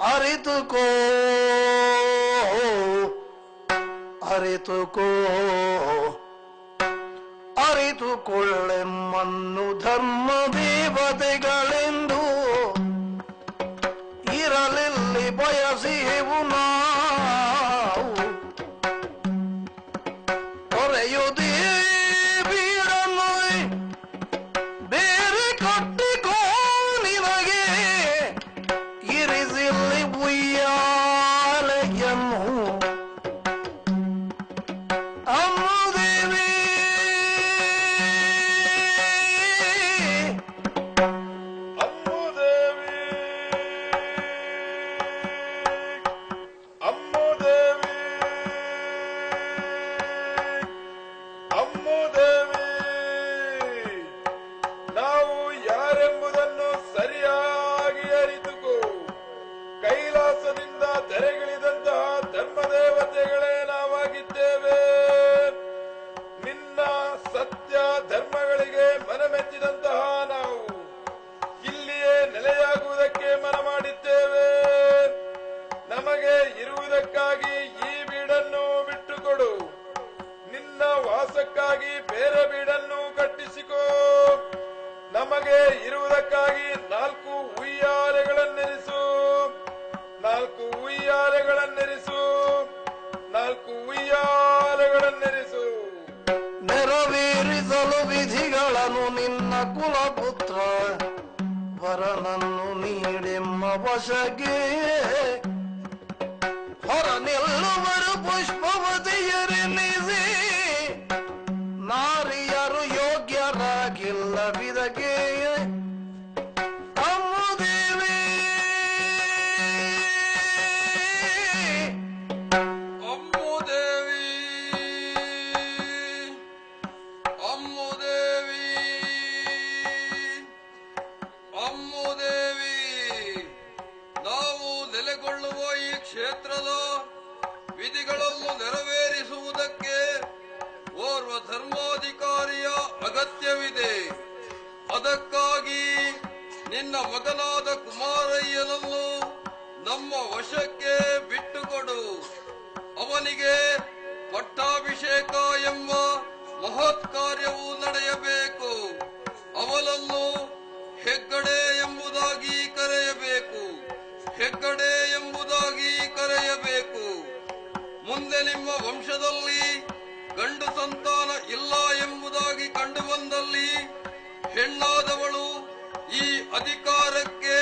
ಅರಿತುಕೋ ಅರಿತುಕೋ ಅರಿತುಕೊಳ್ಳೆಮ್ಮನ್ನು ಧರ್ಮ ದೇವತೆಗಳೆಂದು ಇರಲಿಲ್ಲಿ ಬಯಸಿಹೆವು ನಾವು ಹೊರೆಯುದೇ ಬೀಡನ್ನು ಬೇರೆ ಕಟ್ಟಿಕೋ ನಿನಗೆ ಇರಿಸಿಲ್ಲಿ ಉಯ್ಯಾಲೆಯನ್ನು ಅಮ್ಮುದೇವಿ ನೆರವೇರಿಸಲು ವಿಧಿಗಳನ್ನು ನಿನ್ನ ಕುಲಪುತ್ರ ವರನನ್ನು ನೀಡೆಮ್ಮ ವಶಗೆ ಹೊರ ನಿಲ್ಲುವರು ಪುಷ್ಪವತಿಯರೆನಿಸಿ ನಾರಿಯರು ಯೋಗ್ಯರಾಗಿಲ್ಲವಿದಗೆ ಅಮ್ಮುದೇವಿ ಕ್ಷೇತ್ರದ ವಿಧಿಗಳನ್ನು ನೆರವೇರಿಸುವುದಕ್ಕೆ ಓರ್ವ ಧರ್ಮಾಧಿಕಾರಿಯ ಅಗತ್ಯವಿದೆ. ಅದಕ್ಕಾಗಿ ನಿನ್ನ ಮಗನಾದ ಕುಮಾರಯ್ಯನನ್ನು ನಮ್ಮ ವಶಕ್ಕೆ ಬಿಟ್ಟುಕೊಡು. ಅವನಿಗೆ ಪಟ್ಟಾಭಿಷೇಕ ಎಂಬ ಮಹತ್ ಕಾರ್ಯವು ನಡೆಯಬೇಕು. ಅವನನ್ನು ಹೆಗ್ಗಡೆ ಎಂಬುದಾಗಿ ಕರೆಯಬೇಕು. ಹೆಗ್ಗಡೆ ಎಂಬುದಾಗಿ ಕರೆಯಬೇಕು. ಮುಂದೆ ನಿಮ್ಮ ವಂಶದಲ್ಲಿ ಗಂಡು ಸಂತಾನ ಇಲ್ಲ ಎಂಬುದಾಗಿ ಕಂಡು ಬಂದಲ್ಲಿ ಹೆಣ್ಣಾದವಳು ಈ ಅಧಿಕಾರಕ್ಕೆ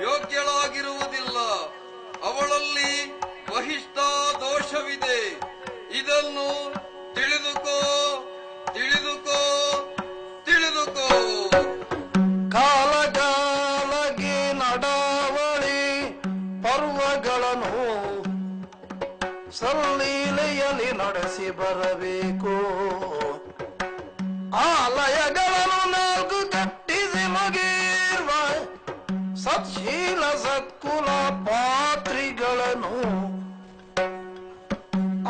ಯೋಗ್ಯಳಾಗಿರುವುದಿಲ್ಲ. ಅವಳಲ್ಲಿ ವಹಿಷ್ಠ ದೋಷವಿದೆ. ಇದನ್ನು ತಿಳಿದುಕೋ ತಿಳಿದುಕೋ ತಿಳಿದುಕೋ. ಕಾಲಕಾಲಕ್ಕೆ ನಡಾವಳಿ ಪರ್ವಗಳನ್ನು ಸಲ್ಲೀಲೆಯಲ್ಲಿ ನಡೆಸಿ ಬರಬೇಕು. ಆಲಯಗಳನ್ನು ನಾಲ್ಕು ಕಟ್ಟಿಸಿ ಮುಗಿರುವ ಸತ್ಶೀಲ ಸತ್ಕುಲ ಪಾತ್ರಿಗಳನ್ನು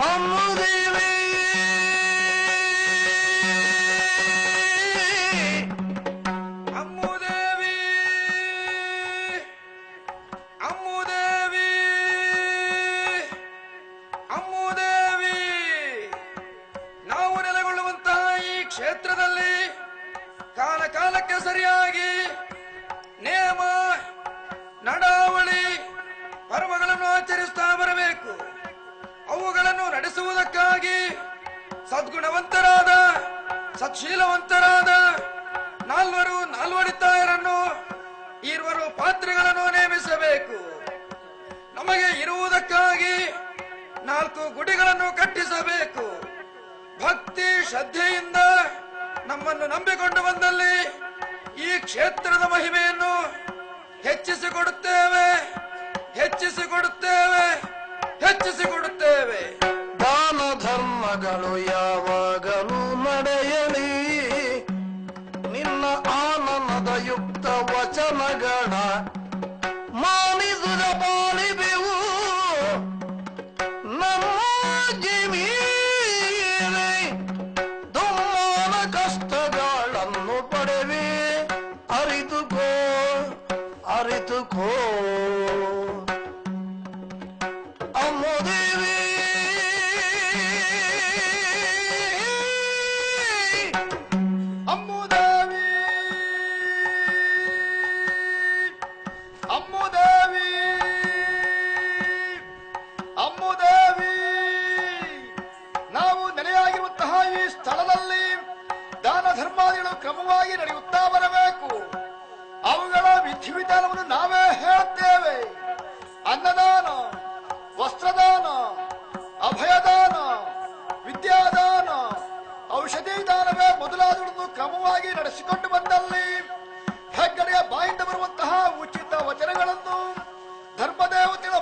ಅಮ್ಮುದೇವಿ ಕ್ಷೇತ್ರದಲ್ಲಿ ಕಾಲ ಕಾಲಕ್ಕೆ ಸರಿಯಾಗಿ ನೇಮ ನಡಾವಳಿ ಪರ್ವಗಳನ್ನು ಆಚರಿಸ್ತಾ ಬರಬೇಕು. ಅವುಗಳನ್ನು ನಡೆಸುವುದಕ್ಕಾಗಿ ಸದ್ಗುಣವಂತರಾದ ಸತ್ಶೀಲವಂತರಾದ ನಾಲ್ವಡಿತಾಯರನ್ನು ಇರುವರು ಪಾತ್ರಿಗಳನ್ನು ನೇಮಿಸಬೇಕು. ನಮಗೆ ಇರುವುದಕ್ಕಾಗಿ 4 ಗುಡಿಗಳನ್ನು ಕಟ್ಟಿಸಬೇಕು. ಭಕ್ತಿ ಶ್ರದ್ಧೆಯಿಂದ ನಮ್ಮನ್ನು ನಂಬಿಕೊಂಡು ಬಂದಲ್ಲಿ ಈ ಕ್ಷೇತ್ರದ ಮಹಿಮೆಯನ್ನು ಹೆಚ್ಚಿಸಿಕೊಡುತ್ತೇವೆ ಹೆಚ್ಚಿಸಿಕೊಡುತ್ತೇವೆ ಹೆಚ್ಚಿಸಿಕೊಡುತ್ತೇವೆ. ದಾನ ಧರ್ಮಗಳು ಯಾವಾಗಲೂ ನಡೆಯಲಿ. ನಿನ್ನ ಆನಂದ ಯುಕ್ತ ವಚನಗಳ ಮಾನಿಸುದ ಪಾಲಿಬೆವು. ನಮ್ಮ ಜಮೀನೆ ದುಮ್ಮಾನ ಕಷ್ಟಗಳನ್ನು ಪಡೆವಿ. ಅರಿತುಕೋ ಅರಿತುಕೋ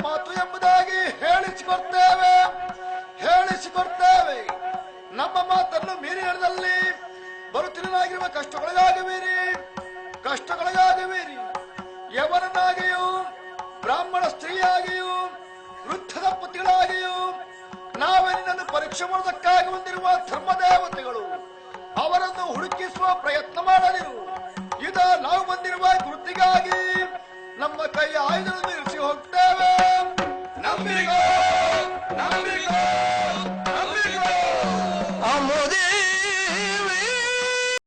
ಮಾತು ಎಂಬುದಾಗಿ ಹೇಳಿಸಿಕೊಡ್ತೇವೆ. ನಮ್ಮ ಮಾತನ್ನು ಮೀರಿ ನಡೆದಲ್ಲಿ ಬರುತ್ತಿರಲಾಗಿರುವ ಕಷ್ಟಗಳಿಗಾಗುವಿರಿ. ಯವರನಾಗಿಯೂ ಬ್ರಾಹ್ಮಣ ಸ್ತ್ರೀಯಾಗಿಯೂ ವೃದ್ಧ ದಂಪತಿಗಳಾಗಿಯೂ ನಾವೇ ನಿನ್ನನ್ನು ಪರೀಕ್ಷೆ ಮಾಡುವುದಕ್ಕಾಗಿ ಹೊಂದಿರುವ ಧರ್ಮದೇವತೆಗಳು. ಅವರನ್ನು ಹುಡುಕಿಸುವ ಪ್ರಯತ್ನ ಮಾಡಲಿರು. ಇದ ನಾವು ಬಂದಿರುವ ಕೃತಿಗಾಗಿ ನಮ್ಮ ಕೈ ಆಯುಧಗಳನ್ನು ಇರಿಸಿ ಹೋಗ್ತೇವೆ. ನಂಬಿಗೋ